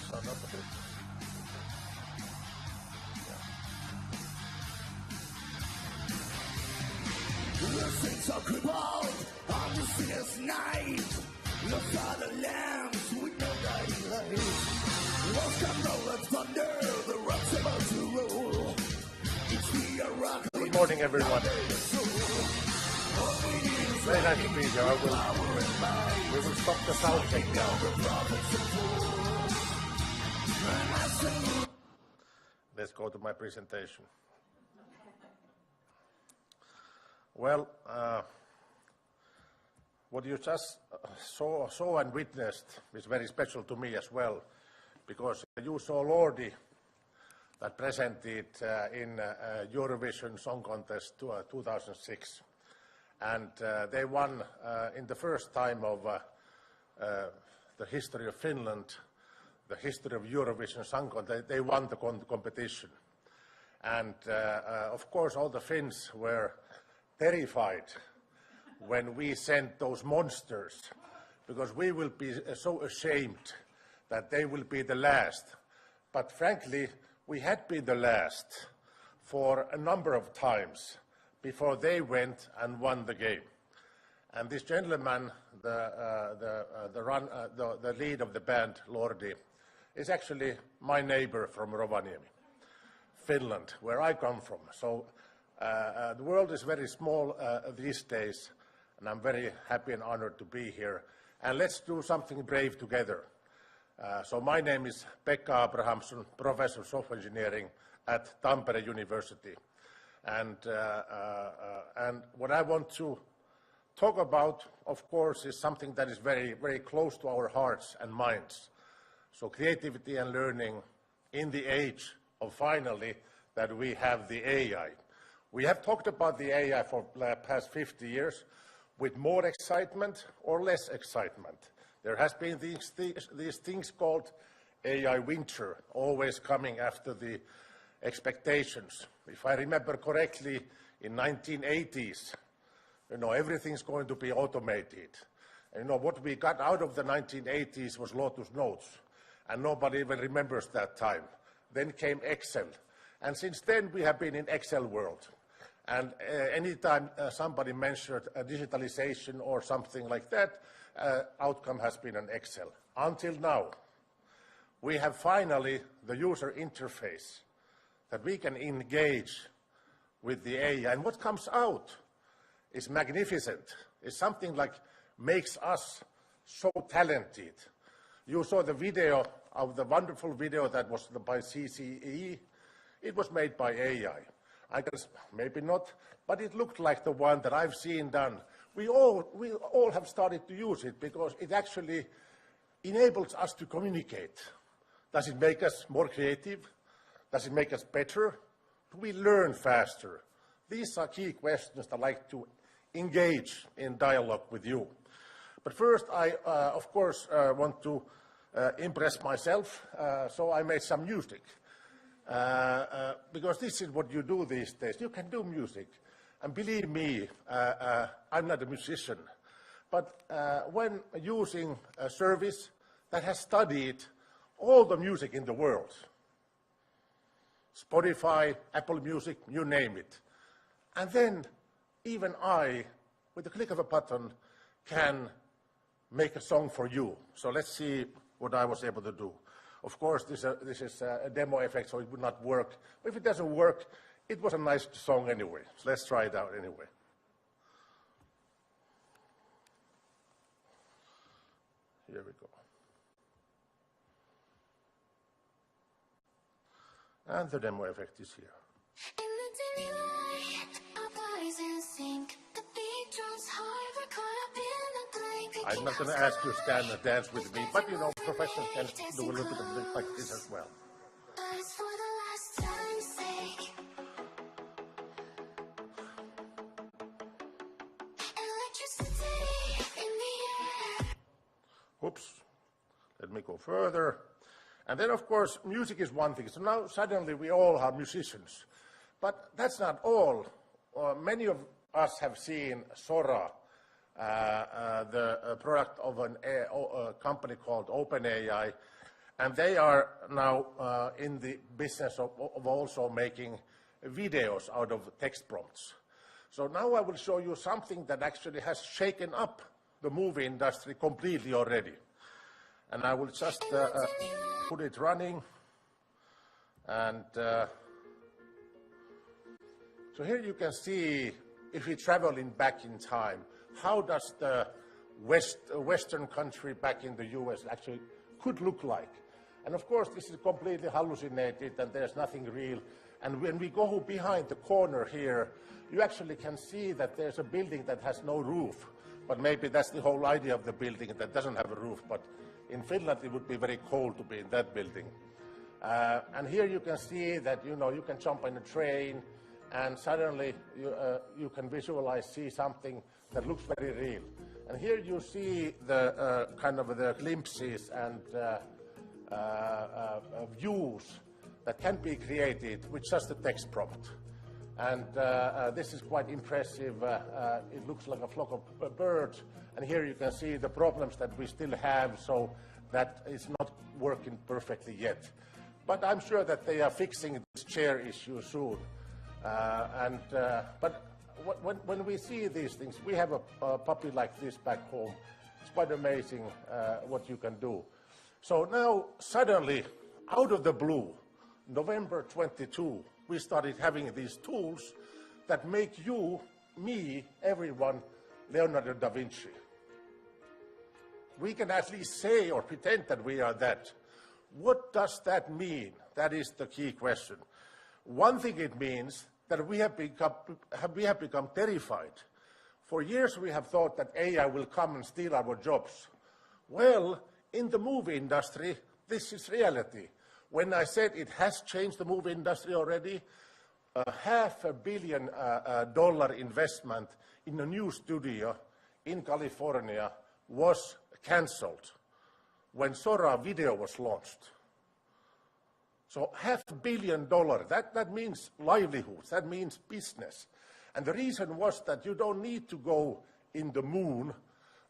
Sound up a bit. The saints are crippled on the sinner's night. Look at the lambs with no guiding light. Walls come roll and thunder, the rock's about to roll. It's the rock. Good morning, everyone. Very nice to be here. We will stop the sound check now. Let's go to my presentation. Well, What you just saw and witnessed is very special to me as well, because you saw Lordi that presented in Eurovision Song Contest 2006. And they won in the first time of the history of Finland, the history of Eurovision Song Contest. They won the competition. And of course all the Finns were terrified when we sent those monsters, because we will be so ashamed that they will be the last. But frankly, we had been the last for a number of times before they went and won the game. And this gentleman, the lead of the band, Lordi, is actually my neighbor from Rovaniemi, Finland, where I come from. So the world is very small these days, and I'm very happy and honored to be here. And let's do something brave together. So my name is Pekka Abrahamsson, Professor of Software Engineering at Tampere University. And what I want to talk about, of course, is something that is very, very close to our hearts and minds. So creativity and learning in the age of finally that we have the AI. We have talked about the AI for the past 50 years with more excitement or less excitement. There has been these things called AI winter, always coming after the expectations. If I remember correctly, in 1980s, everything's going to be automated. And what we got out of the 1980s was Lotus Notes, and nobody even remembers that time. Then came Excel, and since then we have been in Excel world. And anytime somebody mentioned digitalization or something like that, outcome has been an Excel. Until now, we have finally the user interface that we can engage with the AI. And what comes out is magnificent. It's something like makes us so talented. You saw the video of the wonderful video that was by CCE. It was made by AI. I guess maybe not, but it looked like the one that I've seen done. We all have started to use it because it actually enables us to communicate. Does it make us more creative? Does it make us better? Do we learn faster? These are key questions I'd like to engage in dialogue with you. But first, I, of course, want to impress myself, so I made some music. Because this is what you do these days. You can do music. And believe me, I'm not a musician. But when using a service that has studied all the music in the world, Spotify, Apple Music, you name it. And then even I, with the click of a button, can make a song for you. So let's see what I was able to do. Of course, this is a demo effect, so it would not work. But if it doesn't work, it was a nice song anyway. So let's try it out anyway. Here we go. And the demo effect is here. In the daily light, our bodies in sync. The beat drums hard, we're caught up in the blink. I'm not going to ask you to stand and dance with me, but professionals can do a little bit of things like this as well. But it's for the last time's sake. Electricity in the air. Oops. Let me go further. And then, of course, music is one thing. So now suddenly we all are musicians. But that's not all. Many of us have seen Sora, the product of a company called OpenAI. And they are now in the business of also making videos out of text prompts. So now I will show you something that actually has shaken up the movie industry completely already. And I will just put it running. And so here you can see, if we travel back in time, how does the Western country back in the US actually could look like. And of course, this is completely hallucinated and there's nothing real. And when we go behind the corner here, you actually can see that there's a building that has no roof. but maybe that's the whole idea of the building that doesn't have a roof. But in Finland, it would be very cold to be in that building. And here you can see that, you know, you can jump in a train, and suddenly you can see something that looks very real. And here you see the kind of the glimpses and views that can be created with just a text prompt. And this is quite impressive. It looks like a flock of birds. And here you can see the problems that we still have, so that is not working perfectly yet. But I'm sure that they are fixing this chair issue soon. But when we see these things, we have a puppy like this back home. It's quite amazing what you can do. So now, suddenly, out of the blue, November 22, we started having these tools that make you, me, everyone, Leonardo da Vinci. We can at least say or pretend that we are that. What does that mean? That is the key question. One thing it means that we have become terrified. For years we have thought that AI will come and steal our jobs. Well, in the movie industry, this is reality. When I said it has changed the movie industry already, a $500 million investment in a new studio in California was cancelled when Sora Video was launched. So $500 million, that means livelihoods, that means business. And the reason was that you don't need to go in the moon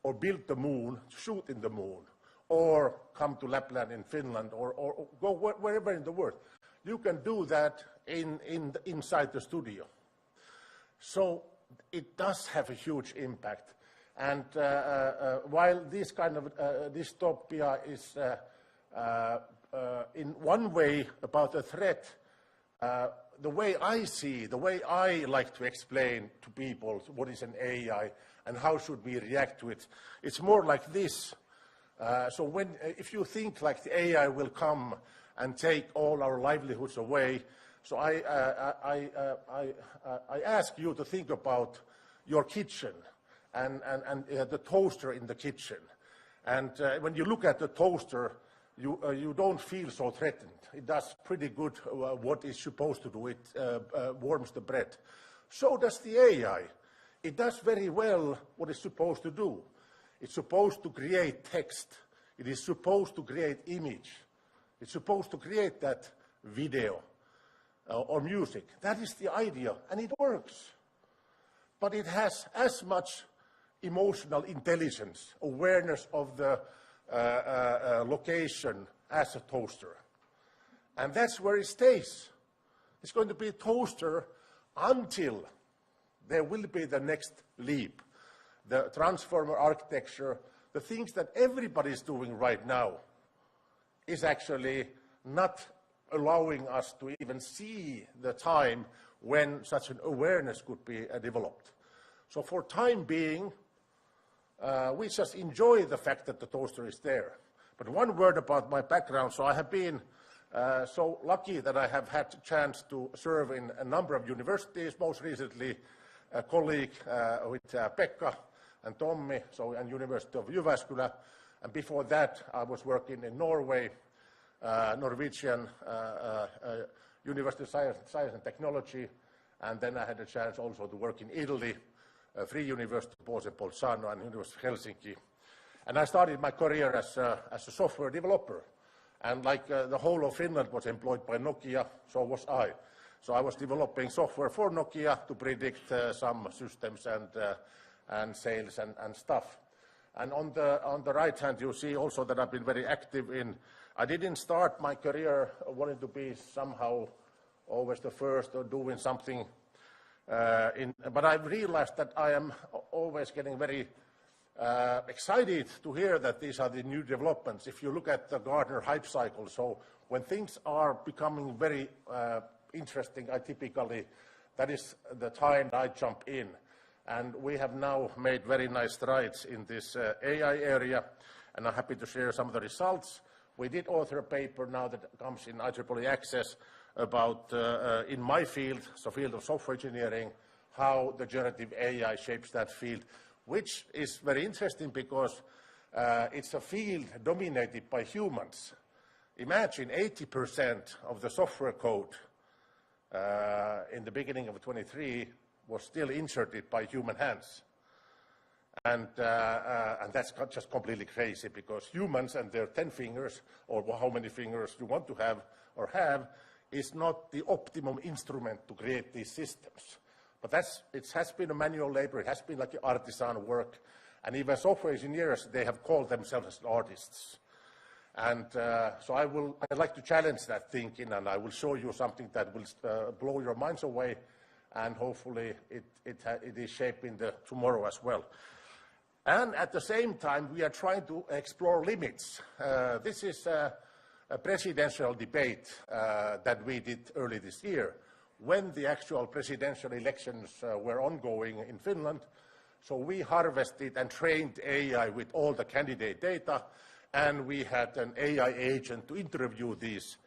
or build the moon, shoot in the moon, or come to Lapland in Finland, or go wherever in the world. You can do that inside the studio. So it does have a huge impact. And while this kind of dystopia is in one way about a threat, the way I like to explain to people what is an AI and how should we react to it, it's more like this. So if you think like the AI will come and take all our livelihoods away, so I ask you to think about your kitchen and the toaster in the kitchen. And when you look at the toaster, you don't feel so threatened. It does pretty good what it's supposed to do. It warms the bread. So does the AI. It does very well what it's supposed to do. It's supposed to create text. It is supposed to create image. It's supposed to create that video or music. That is the idea, and it works. But it has as much emotional intelligence, awareness of the location as a toaster. And that's where it stays. It's going to be a toaster until there will be the next leap. The transformer architecture, the things that everybody is doing right now, is actually not allowing us to even see the time when such an awareness could be developed. So for time being, we just enjoy the fact that the toaster is there. But one word about my background. So I have been so lucky that I have had a chance to serve in a number of universities, most recently a colleague with Pekka and Tommi, and University of Jyväskylä. And before that, I was working in Norway, Norwegian University of Science and Technology. And then I had a chance also to work in Italy, Free University of Bolzano and University of Helsinki. And I started my career as a software developer. And like the whole of Finland was employed by Nokia, so was I. So I was developing software for Nokia to predict some systems and sales and stuff. And on the right hand, you see also that I've been very active in. I didn't start my career wanting to be somehow always the first or doing something. But I've realized that I am always getting very excited to hear that these are the new developments. If you look at the Gartner hype cycle, so when things are becoming very interesting, that is the time I jump in. And we have now made very nice strides in this AI area, and I'm happy to share some of the results. We did author a paper now that comes in IEEE Access about, in my field, so field of software engineering, how the generative AI shapes that field. which is very interesting because it's a field dominated by humans. Imagine 80% of the software code in the beginning of 23 was still inserted by human hands. And that's just completely crazy, because humans and their 10 fingers, or how many fingers you want to have or have, is not the optimum instrument to create these systems. But it has been a manual labor, it has been like artisan work, and even software engineers, they have called themselves as artists. And so I'd like to challenge that thinking, and I will show you something that will blow your minds away, and hopefully it is shaping the tomorrow as well. And at the same time, we are trying to explore limits. This is a presidential debate that we did early this year, when the actual presidential elections were ongoing in Finland. So we harvested and trained AI with all the candidate data, and we had an AI agent to interview these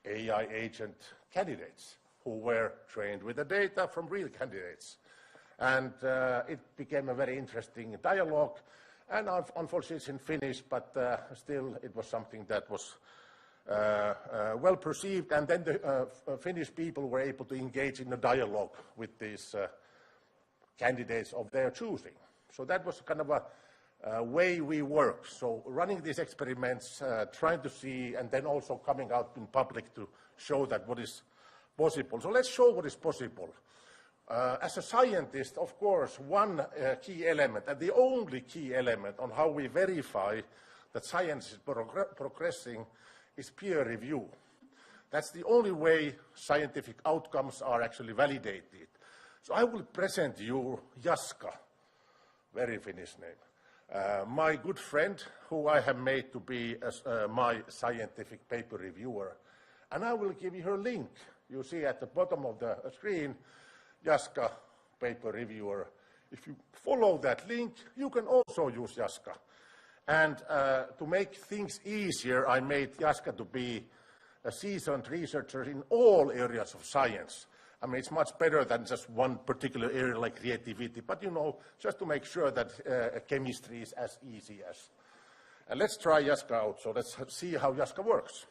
AI agent candidates who were trained with the data from real candidates. And it became a very interesting dialogue, and unfortunately it's in Finnish, but still it was something that was well perceived, and then the Finnish people were able to engage in a dialogue with these candidates of their choosing. So that was kind of a way we work. So running these experiments, trying to see, and then also coming out in public to show that what is possible. So let's show what is possible. As a scientist, of course, one key element, and the only key element on how we verify that science is progressing, is peer review. That's the only way scientific outcomes are actually validated. So I will present you Jaska, very Finnish name, my good friend who I have made to be my scientific paper reviewer. And I will give you her link. You see at the bottom of the screen, Jaska, paper reviewer. If you follow that link, you can also use Jaska. And to make things easier, I made Jaska to be a seasoned researcher in all areas of science. I mean, it's much better than just one particular area like creativity, but you know, just to make sure that chemistry is as easy as. And let's try Jaska out, so let's see how Jaska works.